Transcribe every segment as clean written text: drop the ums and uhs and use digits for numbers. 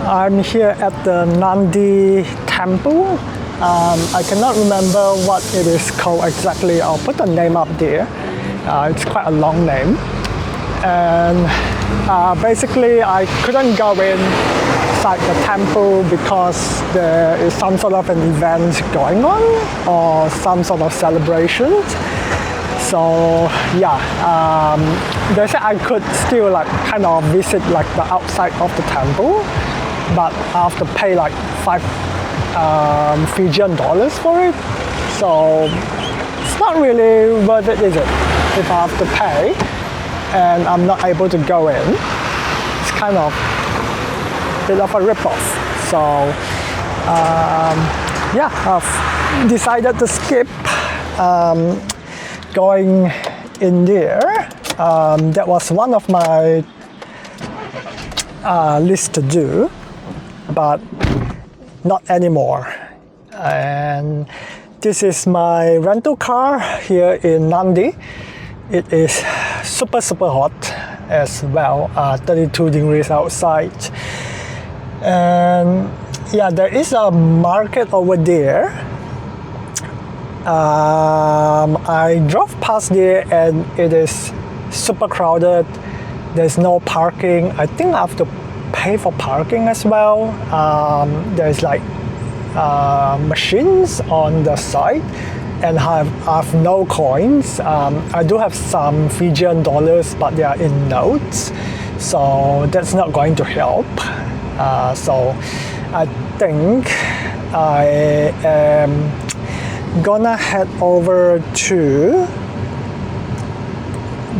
I'm here at the Nandi temple. I cannot remember what it is called exactly. I'll put the name up there. It's quite a long name. And basically I couldn't go inside the temple because there is some sort of an event going on or some sort of celebration. So yeah, they said I could still like kind of visit like the outside of the temple, but I have to pay like $5 Fijian for it. So it's not really worth it, is it? If I have to pay and I'm not able to go in, it's kind of a bit of a rip-off. So yeah, I've decided to skip going in there. That was one of my list to do, but not anymore. And this is my rental car here in Nandi. It is super hot as well, 32 degrees outside. And yeah, there is a market over there. I drove past there and it is super crowded. There's no parking. I think I have to pay for parking as well. There's like machines on the side, and I have no coins. I do have some Fijian dollars, but they are in notes, so that's not going to help. So I think I am gonna head over to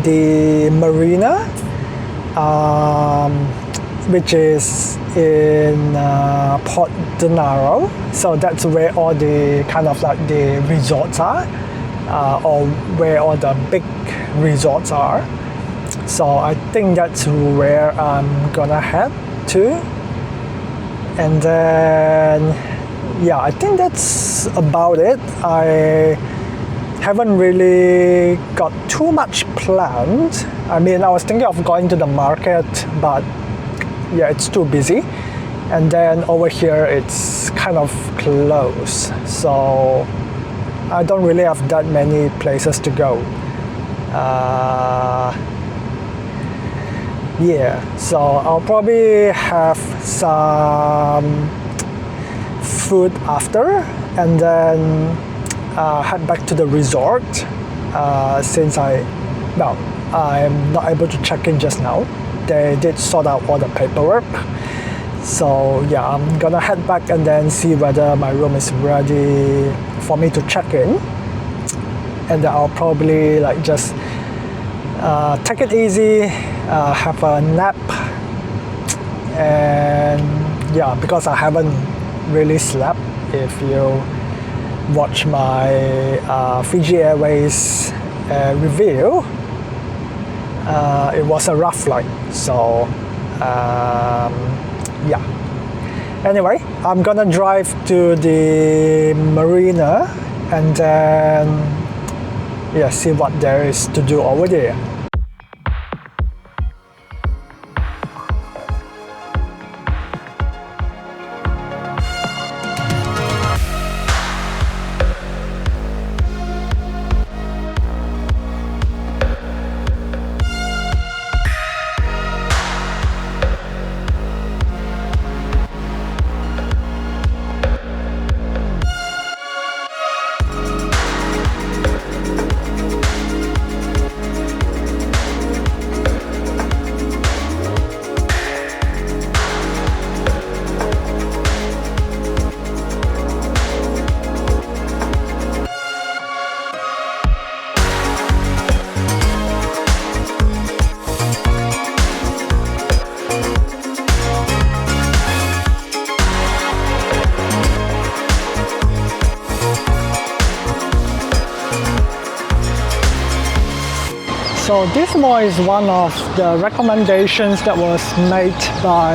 the marina, which is in Port Denaro. So that's where all the kind of like the resorts are, or where all the big resorts are. So I think that's where I'm gonna head to. And then yeah, I think that's about it. I haven't really got too much planned. I mean, I was thinking of going to the market, but yeah, it's too busy. And then over here, it's kind of close. So I don't really have that many places to go. Yeah, so I'll probably have some food after, and then head back to the resort since I'm not able to check in just now. They did sort out all the paperwork. So yeah, I'm gonna head back and then see whether my room is ready for me to check in. And then I'll probably like just take it easy, have a nap. And yeah, because I haven't really slept, if you watch my Fiji Airways review, it was a rough flight. So yeah, anyway, I'm gonna drive to the marina and then yeah, see what there is to do over there. So this mall is one of the recommendations that was made by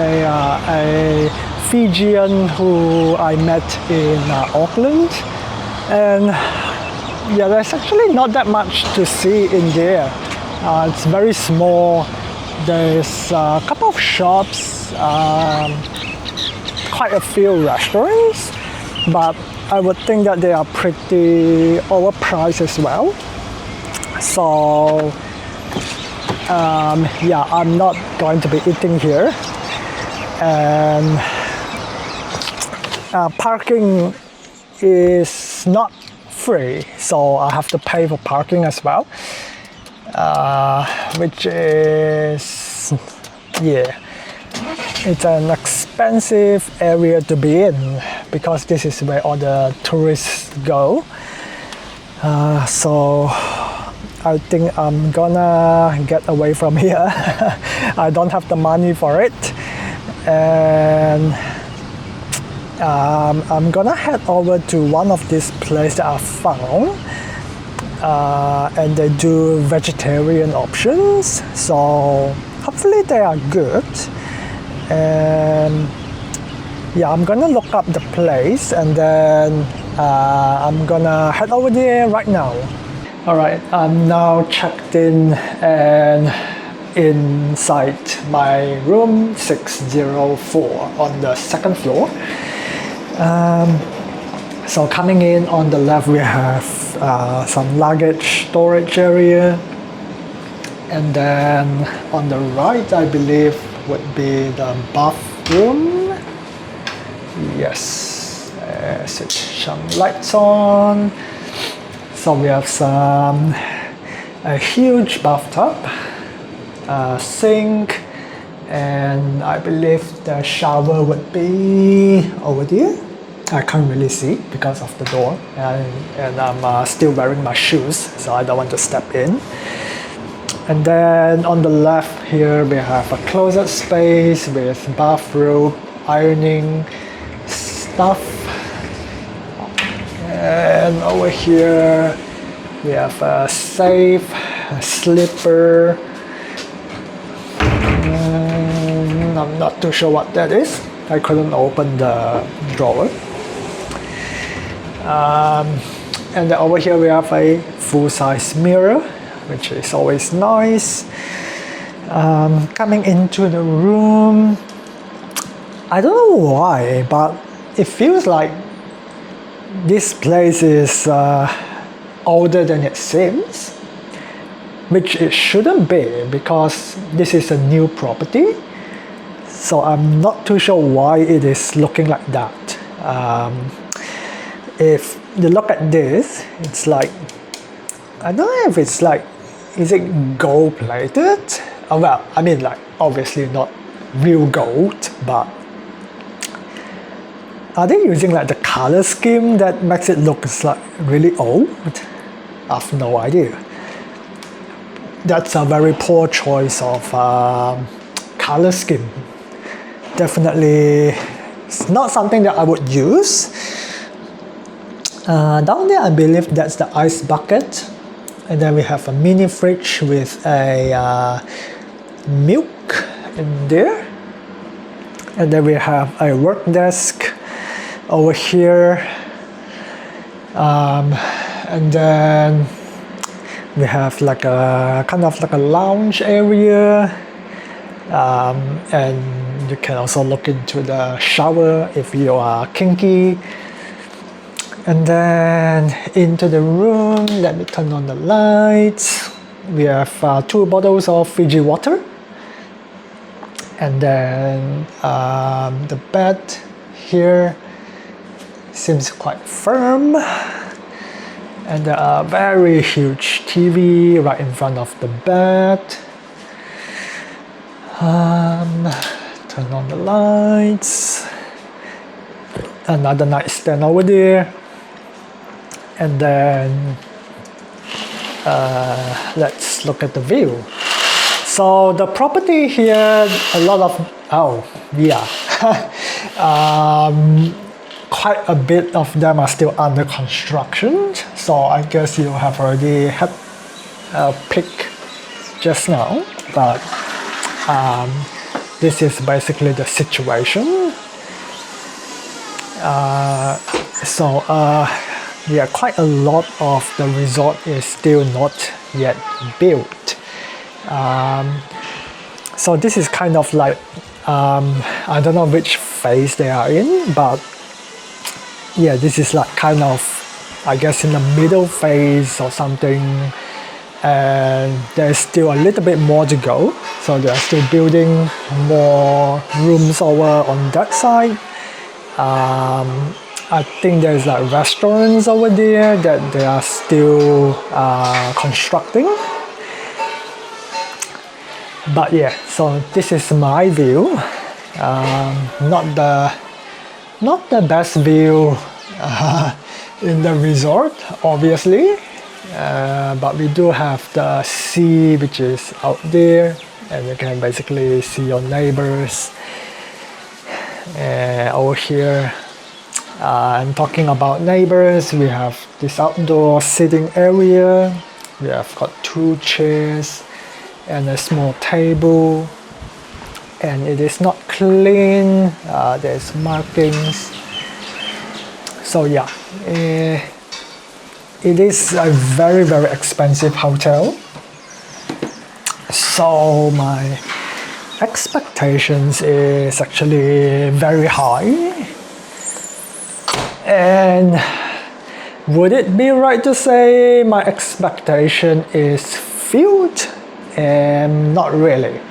a Fijian who I met in Auckland. And yeah, there's actually not that much to see in there. It's very small. There's a couple of shops, quite a few restaurants, but I would think that they are pretty overpriced as well. So yeah, I'm not going to be eating here. And parking is not free, so I have to pay for parking as well, which is, yeah, it's an expensive area to be in because this is where all the tourists go. So I think I'm gonna get away from here. I don't have the money for it, and I'm gonna head over to one of these places that I found, and they do vegetarian options, so hopefully they are good. And yeah, I'm gonna look up the place, and then I'm gonna head over there right now. Alright, I'm now checked in and inside my room 604 on the second floor. So coming in on the left, we have some luggage storage area, and then on the right, I believe, would be the bathroom. Yes, switch some lights on. So we have a huge bathtub, sink, and I believe the shower would be over there. I can't really see because of the door, and I'm still wearing my shoes, so I don't want to step in. And then on the left here, we have a closet space with bathroom, ironing stuff. And over here, we have a safe, a slipper. I'm not too sure what that is. I couldn't open the drawer. And then over here we have a full-size mirror, which is always nice. Coming into the room, I don't know why, but it feels like this place is older than it seems, which it shouldn't be because this is a new property. So I'm not too sure why it is looking like that. If you look at this, it's like, I don't know if it's like, is it gold plated? Oh, well, I mean, like, obviously not real gold, but are they using like the color scheme that makes it look like really old? I have no idea. That's a very poor choice of color scheme. Definitely, it's not something that I would use. Down there, I believe that's the ice bucket. And then we have a mini fridge with a milk in there. And then we have a work desk over here. And then we have like a kind of like a lounge area. And you can also look into the shower if you are kinky. And then into the room, let me turn on the lights. We have 2 bottles of Fiji water. And then the bed here seems quite firm. And there are very huge TV right in front of the bed. Turn on the lights. Another nightstand over there. And then let's look at the view. So the property here, a lot of, oh yeah, quite a bit of them are still under construction. So I guess you have already had a peek just now, but this is basically the situation. Yeah, quite a lot of the resort is still not yet built. So this is kind of like I don't know which phase they are in, but yeah, this is like kind of, I guess, in the middle phase or something, and there's still a little bit more to go. So they're still building more rooms over on that side. I think there's like restaurants over there that they are still constructing. But yeah, so this is my view. Not the best view in the resort, obviously, but we do have the sea, which is out there, and you can basically see your neighbors. Over here, I'm talking about neighbors. We have this outdoor sitting area. We have got 2 chairs and a small table, and it is not clean. There's markings. So yeah, it is a very, very expensive hotel. So my expectations is actually very high. And would it be right to say my expectation is filled? Not really.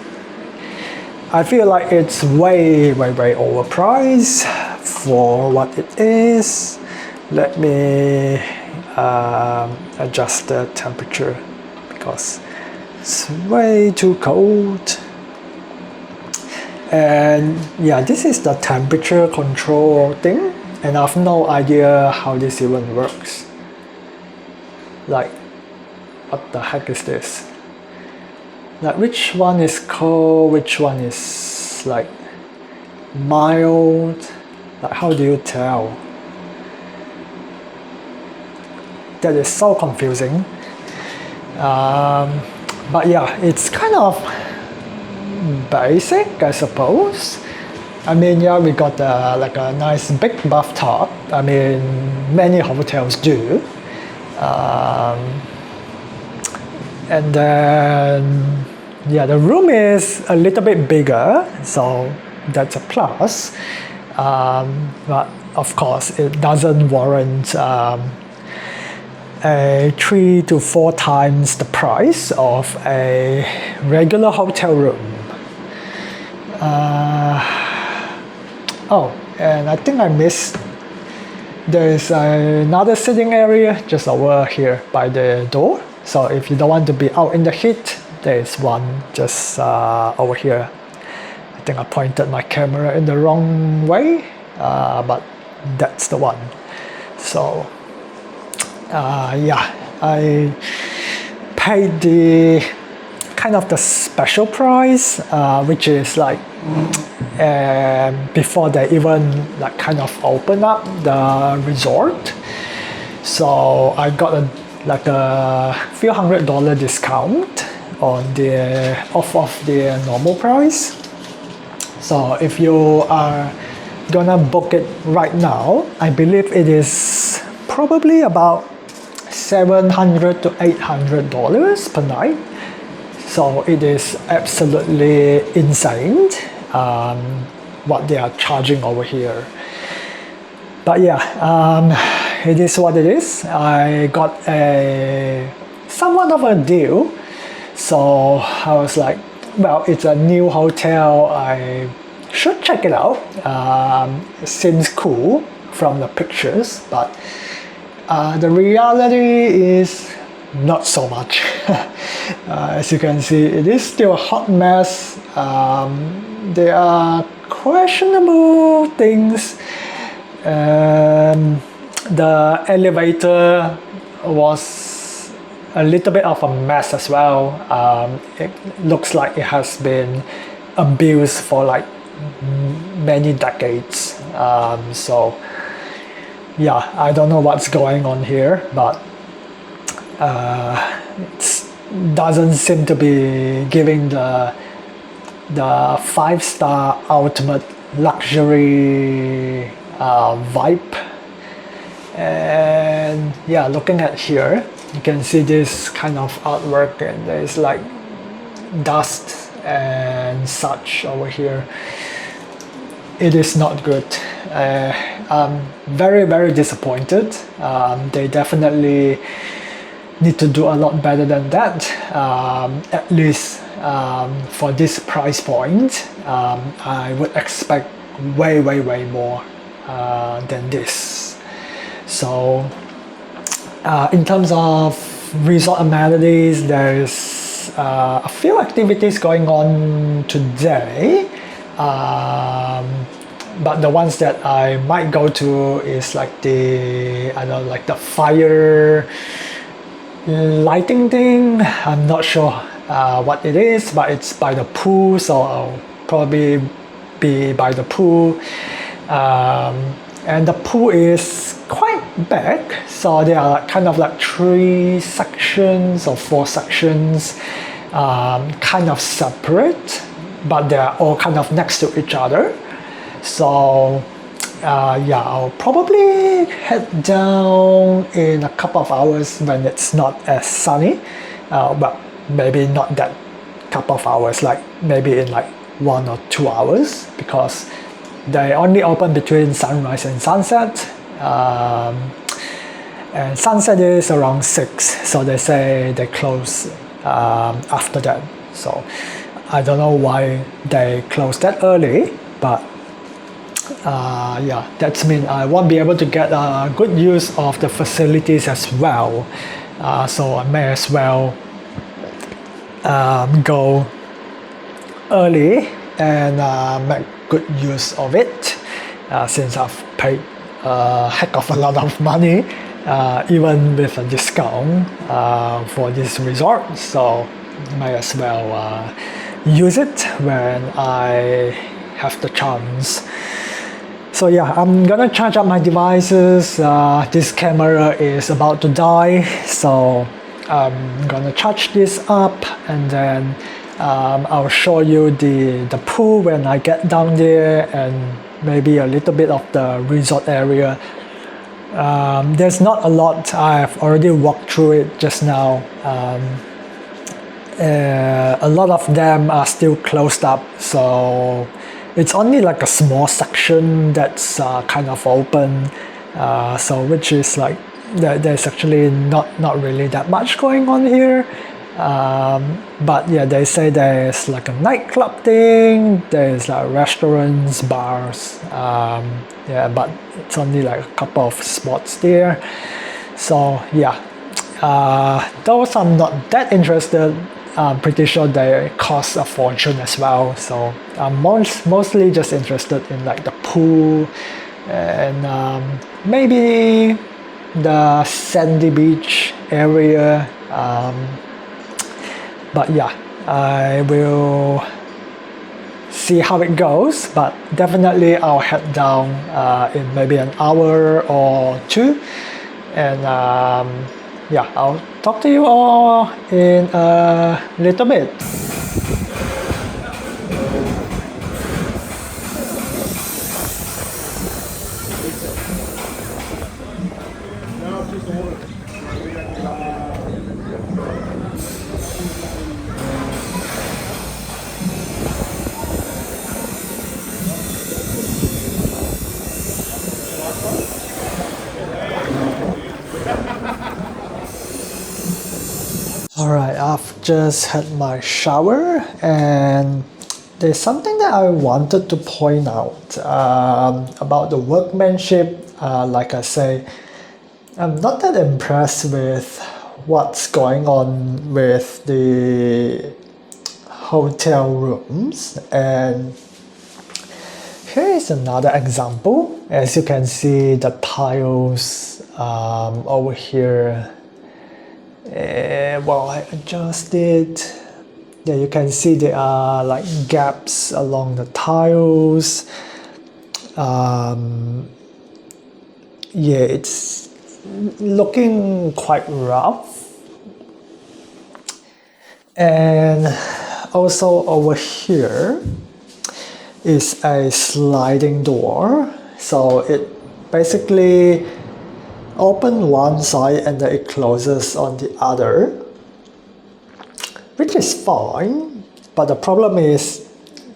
I feel like it's way, way, way overpriced for what it is. Let me adjust the temperature because it's way too cold. And yeah, this is the temperature control thing, and I have no idea how this even works. Like, what the heck is this? Like, which one is cold, which one is like mild? Like, how do you tell? That is so confusing. But yeah, it's kind of basic, I suppose. I mean, yeah, we got like a nice big bathtub. I mean, many hotels do. And then, yeah, the room is a little bit bigger, so that's a plus. But of course, it doesn't warrant a 3 to 4 times the price of a regular hotel room. Oh, and I think I missed. There's another sitting area just over here by the door. So if you don't want to be out in the heat, there's one just over here. I think I pointed my camera in the wrong way, but that's the one. So yeah, I paid the kind of the special price, which is like before they even like kind of open up the resort. So I got like a few $100 discount on the off of the normal price. So if you are gonna book it right now, I believe it is probably about $700 to $800 per night. So it is absolutely insane what they are charging over here. But yeah, it is what it is. I got a somewhat of a deal. So I was like, well, it's a new hotel, I should check it out. It seems cool from the pictures, but the reality is not so much. As you can see, it is still a hot mess. There are questionable things. The elevator was a little bit of a mess as well. It looks like it has been abused for like many decades. So yeah, I don't know what's going on here, but it doesn't seem to be giving the 5-star ultimate luxury vibe. And yeah, looking at here, you can see this kind of artwork, and there's like dust and such over here. It is not good. I'm very, very disappointed. They definitely need to do a lot better than that, at least for this price point. I would expect way more than this. So in terms of resort amenities, there's a few activities going on today, but the ones that I might go to is like the, I don't know, like the fire lighting thing. I'm not sure what it is, but it's by the pool, so I'll probably be by the pool. And the pool is quite big, so there are kind of like 3 sections or 4 sections, kind of separate, but they're all kind of next to each other. So yeah, I'll probably head down in a couple of hours when it's not as sunny, but maybe not that couple of hours, like maybe in like 1 or 2 hours, because they only open between sunrise and sunset, and sunset is around 6, so they say they close after that. So I don't know why they close that early, but yeah, that means I won't be able to get a good use of the facilities as well. So I may as well go early and make good use of it, since I've paid a heck of a lot of money, even with a discount for this resort. So may as well use it when I have the chance. So yeah, I'm gonna charge up my devices. This camera is about to die, so I'm gonna charge this up, and then I'll show you the pool when I get down there, and maybe a little bit of the resort area. There's not a lot. I've already walked through it just now. A lot of them are still closed up, so it's only like a small section that's kind of open, so which is like there's actually not really that much going on here. But yeah, they say there's like a nightclub thing, there's like restaurants, bars, yeah, but it's only like a couple of spots there. So yeah, those I'm not that interested. I'm pretty sure they cost a fortune as well, so I'm mostly just interested in like the pool and maybe the sandy beach area. But yeah, I will see how it goes, but definitely I'll head down in maybe an hour or 2, and yeah, I'll talk to you all in a little bit. Alright, I've just had my shower, and there's something that I wanted to point out about the workmanship. Like I say, I'm not that impressed with what's going on with the hotel rooms. And here is another example. As you can see, the tiles over here, well, I adjusted. Yeah, you can see there are like gaps along the tiles. Yeah, it's looking quite rough. And also over here is a sliding door, so it basically open one side and then it closes on the other, which is fine, but the problem is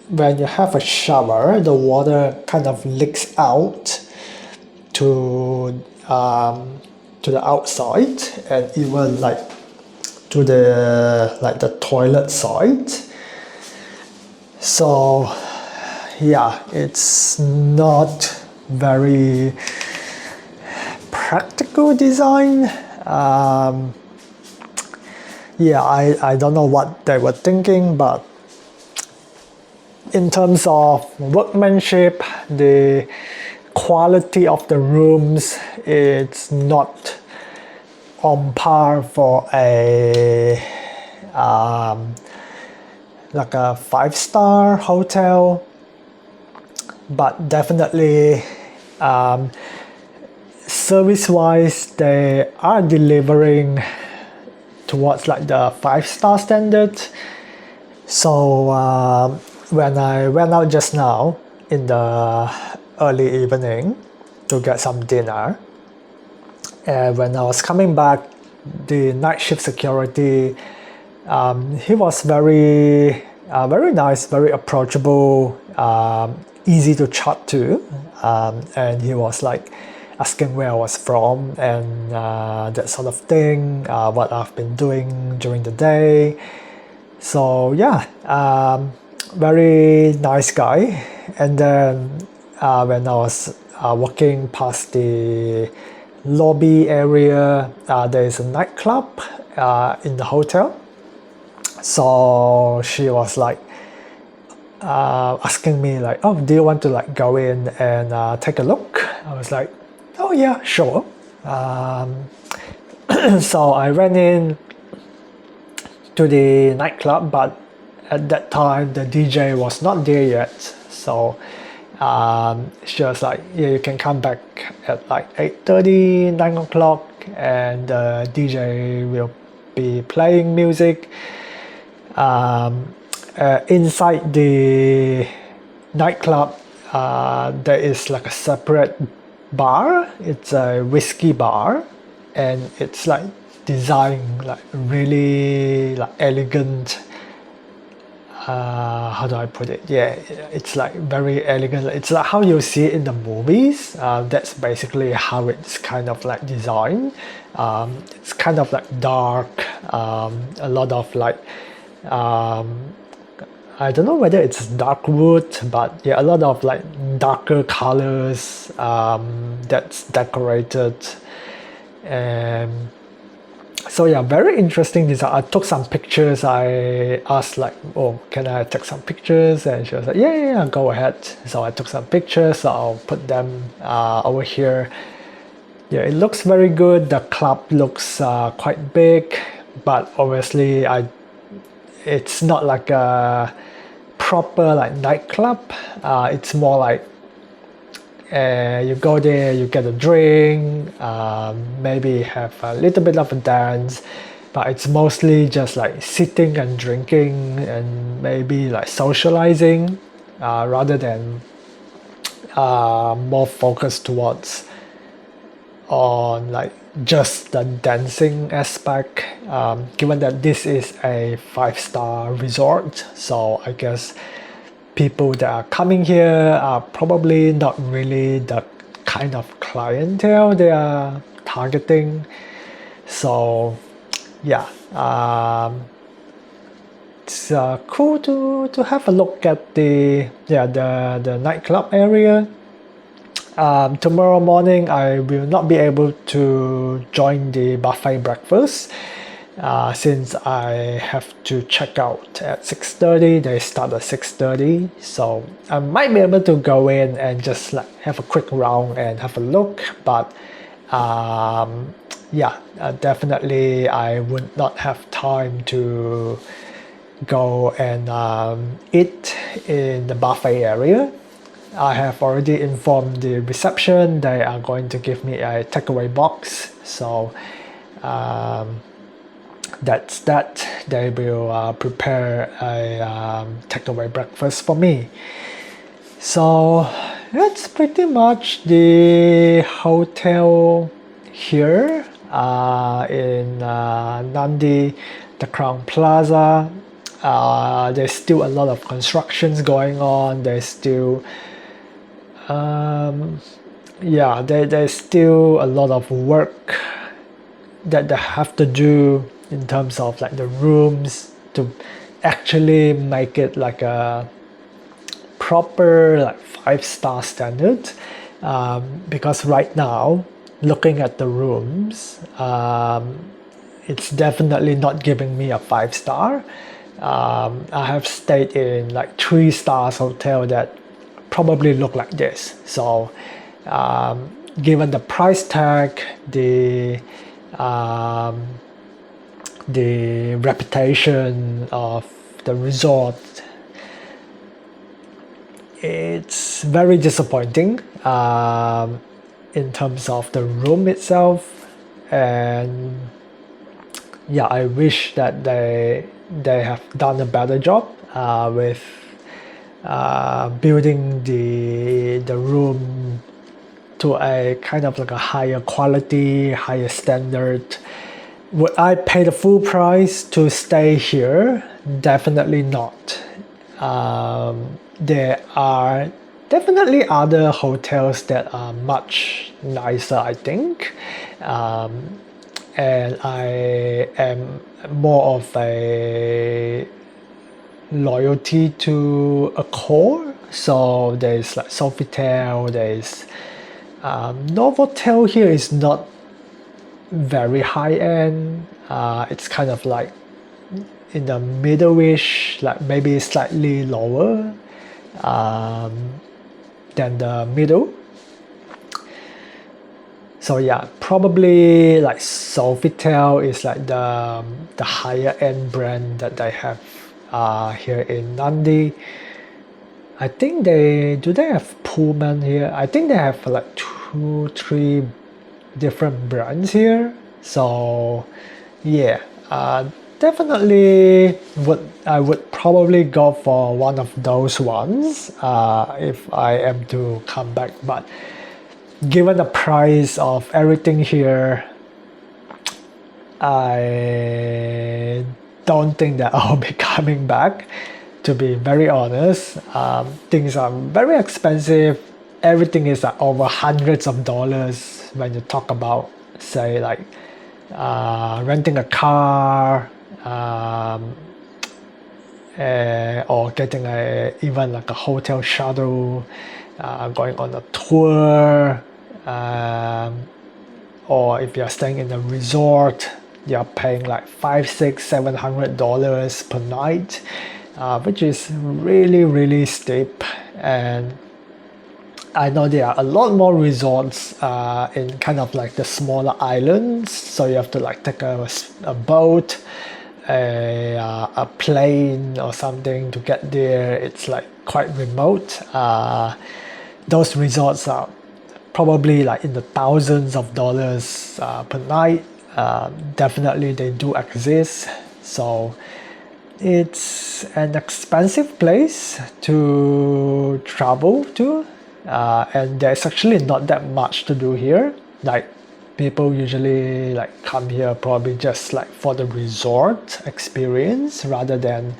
when you have a shower, the water kind of leaks out to the outside, and even like to the toilet side. So yeah, it's not very practical design. Yeah, I don't know what they were thinking, but in terms of workmanship, the quality of the rooms, it's not on par for a like a 5-star hotel, but definitely service-wise they are delivering towards like the 5-star standard. So when I went out just now in the early evening to get some dinner, and when I was coming back, the night shift security, he was very nice, very approachable, easy to chat to, and he was like asking where I was from and that sort of thing, what I've been doing during the day. So yeah, very nice guy. And then when I was walking past the lobby area, there is a nightclub in the hotel. So she was like asking me like, oh, do you want to like go in and take a look? I was like, oh yeah, sure. So I went in to the nightclub, but at that time the DJ was not there yet. So she was like, yeah, you can come back at like 8:30, 9 o'clock, and the DJ will be playing music. Inside the nightclub, there is like a separate bar. It's a whiskey bar, and it's like designed like really like elegant. How do I put it? Yeah, it's like very elegant. It's like how you see it in the movies. That's basically how it's kind of like designed. It's kind of like dark. A lot of like I don't know whether it's dark wood, but yeah, a lot of like darker colors that's decorated. And so yeah, very interesting design. I took some pictures. I asked like, oh, can I take some pictures? And she was like, yeah, go ahead. So I took some pictures. So I'll put them over here. Yeah, it looks very good. The club looks quite big, but obviously it's not like a proper like nightclub. It's more like you go there, you get a drink, maybe have a little bit of a dance, but it's mostly just like sitting and drinking and maybe like socializing, rather than more focused towards on like just the dancing aspect, given that this is a 5-star resort. So I guess people that are coming here are probably not really the kind of clientele they are targeting. So yeah, it's cool to have a look at the nightclub area. Tomorrow morning I will not be able to join the buffet breakfast, since I have to check out at 6:30. They start at 6:30, so I might be able to go in and just like have a quick round and have a look, but definitely I would not have time to go and eat in the buffet area. I have already informed the reception they are going to give me a takeaway box, so that's that. They will prepare a takeaway breakfast for me. So that's pretty much the hotel here in Nadi, the Crowne Plaza. There's still a lot of constructions going on. There's still there's still a lot of work that they have to do in terms of like the rooms to actually make it like a proper like 5-star standard, because right now looking at the rooms, it's definitely not giving me a 5-star. I have stayed in like 3 stars hotel that probably look like this. So given the price tag, the reputation of the resort, it's very disappointing in terms of the room itself. And yeah, I wish that they have done a better job with building the room to a kind of like a higher quality, higher standard. Would I pay the full price to stay here? Definitely not. There are definitely other hotels that are much nicer, I think. And I am more of a loyalty to a core. So there's like Sofitel, there's Novotel here is not very high end. It's kind of like in the middle-ish, like maybe slightly lower than the middle. So yeah, probably like Sofitel is like the higher end brand that they have here in Nadi. I think they have Pullman here. I think they have like 2-3 different brands here. So yeah, definitely I would probably go for one of those ones if I am to come back. But given the price of everything here, I don't think that I'll be coming back, to be very honest. Things are very expensive. Everything is like over hundreds of dollars when you talk about, say, like renting a car, or getting even like a hotel shuttle, going on a tour, or if you're staying in a resort, you're paying like $500-$700 per night, which is really steep. And I know there are a lot more resorts in kind of like the smaller islands, so you have to like take a boat, a plane or something to get there. It's like quite remote. Those resorts are probably like in the thousands of dollars per night. Definitely they do exist. So it's an expensive place to travel to, and there's actually not that much to do here. Like people usually like come here probably just like for the resort experience rather than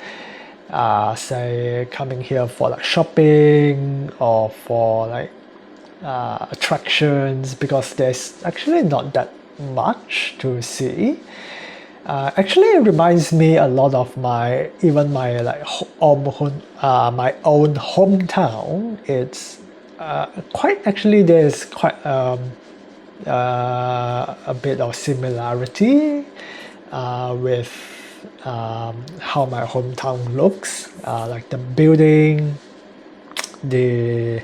say coming here for like shopping or for like attractions, because there's actually not that much to see. Actually, it reminds me a lot of my like my own hometown. It's quite actually there's quite a bit of similarity with how my hometown looks, like the building, the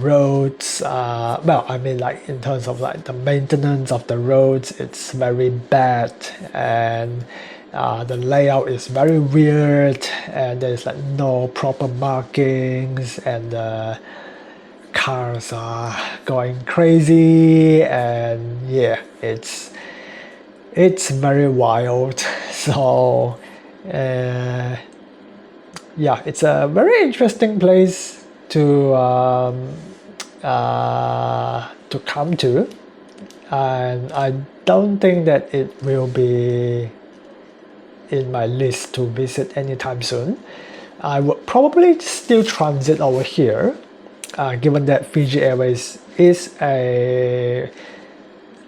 roads. Well, I mean, like in terms of like the maintenance of the roads, it's very bad, and the layout is very weird, and there's like no proper markings, and cars are going crazy, and yeah, it's very wild. So yeah, it's a very interesting place to come to, and I don't think that it will be in my list to visit anytime soon. I would probably still transit over here, given that Fiji Airways is they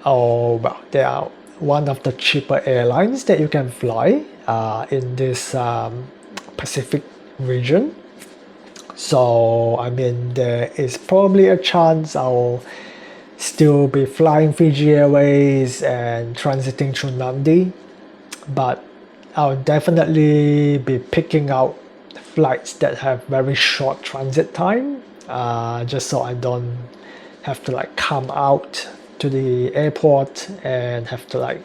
are one of the cheaper airlines that you can fly in this Pacific region. So I mean, there is probably a chance I'll still be flying Fiji Airways and transiting through Nadi, but I'll definitely be picking out flights that have very short transit time, just so I don't have to like come out to the airport and have to like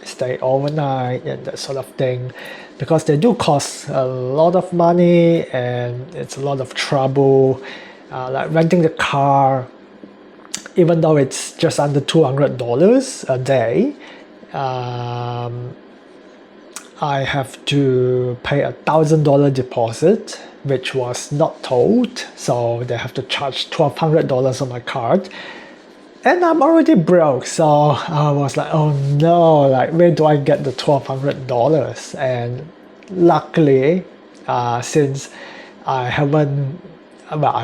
stay overnight and that sort of thing, because they do cost a lot of money and it's a lot of trouble. Like renting the car, even though it's just under $200 a day, I have to pay $1,000 deposit, which was not told, so they have to charge $1,200 on my card. And I'm already broke, so I was like, oh no, like where do I get the $1,200? And luckily, since I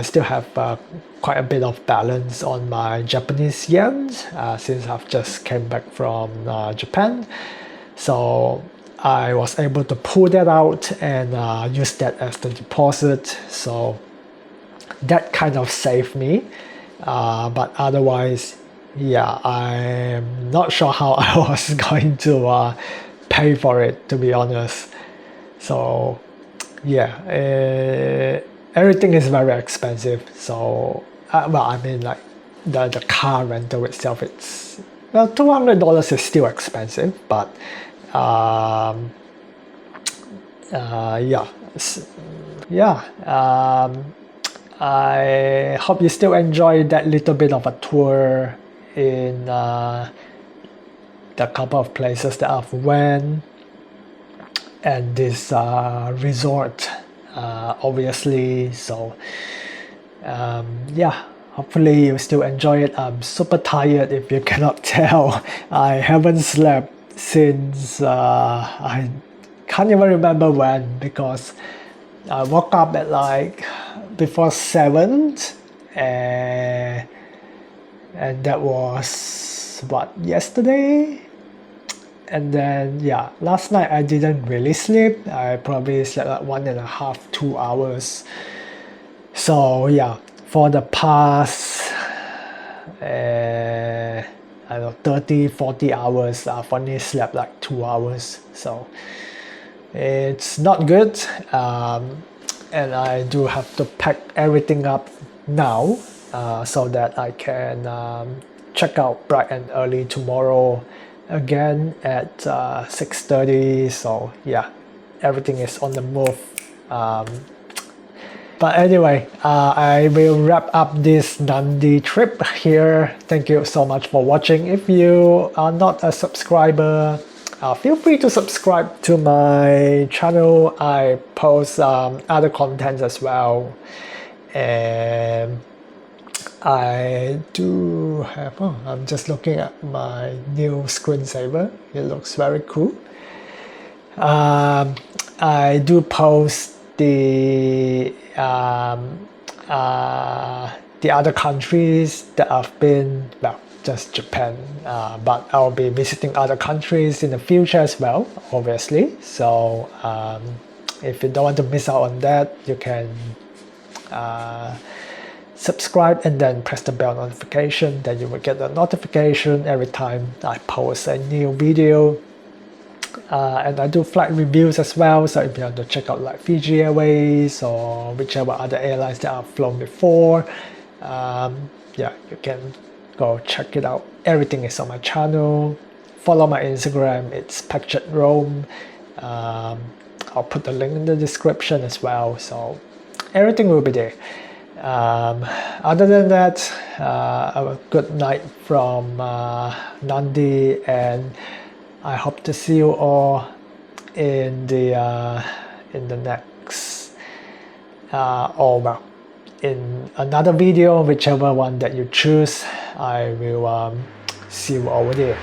still have quite a bit of balance on my Japanese yen, since I've just came back from Japan. So I was able to pull that out and use that as the deposit. So that kind of saved me. But otherwise, yeah, I'm not sure how I was going to pay for it, to be honest. So yeah, everything is very expensive. So I mean, like the car rental itself, it's $200 is still expensive, but I hope you still enjoy that little bit of a tour in the couple of places that I've went, and this resort, obviously. So hopefully you still enjoy it. I'm super tired, if you cannot tell. I haven't slept since I can't even remember when, because I woke up at like before 7, and that was yesterday. And then last night I didn't really sleep. I probably slept like 1.5 to 2 hours. So for the past 30-40 hours, I've only slept like 2 hours. So it's not good, and I do have to pack everything up now, so that I can check out bright and early tomorrow again at 6:30. So everything is on the move. But anyway, I will wrap up this Nadi trip here. Thank you so much for watching. If you are not a subscriber, feel free to subscribe to my channel. I post other content as well, and I do have, I'm just looking at my new screensaver. It looks very cool. I do post the other countries that I've been, just Japan, but I'll be visiting other countries in the future as well, obviously. So if you don't want to miss out on that, you can subscribe and then press the bell notification. Then you will get a notification every time I post a new video. And I do flight reviews as well, so if you want to check out like Fiji Airways or whichever other airlines that I've flown before, you can go check it out. Everything is on my channel. Follow my Instagram, it's pacchetrome. I'll put the link in the description as well, so everything will be there. Other than that, a good night from Nadi, and I hope to see you all in the next in another video, whichever one that you choose. I will see you over there.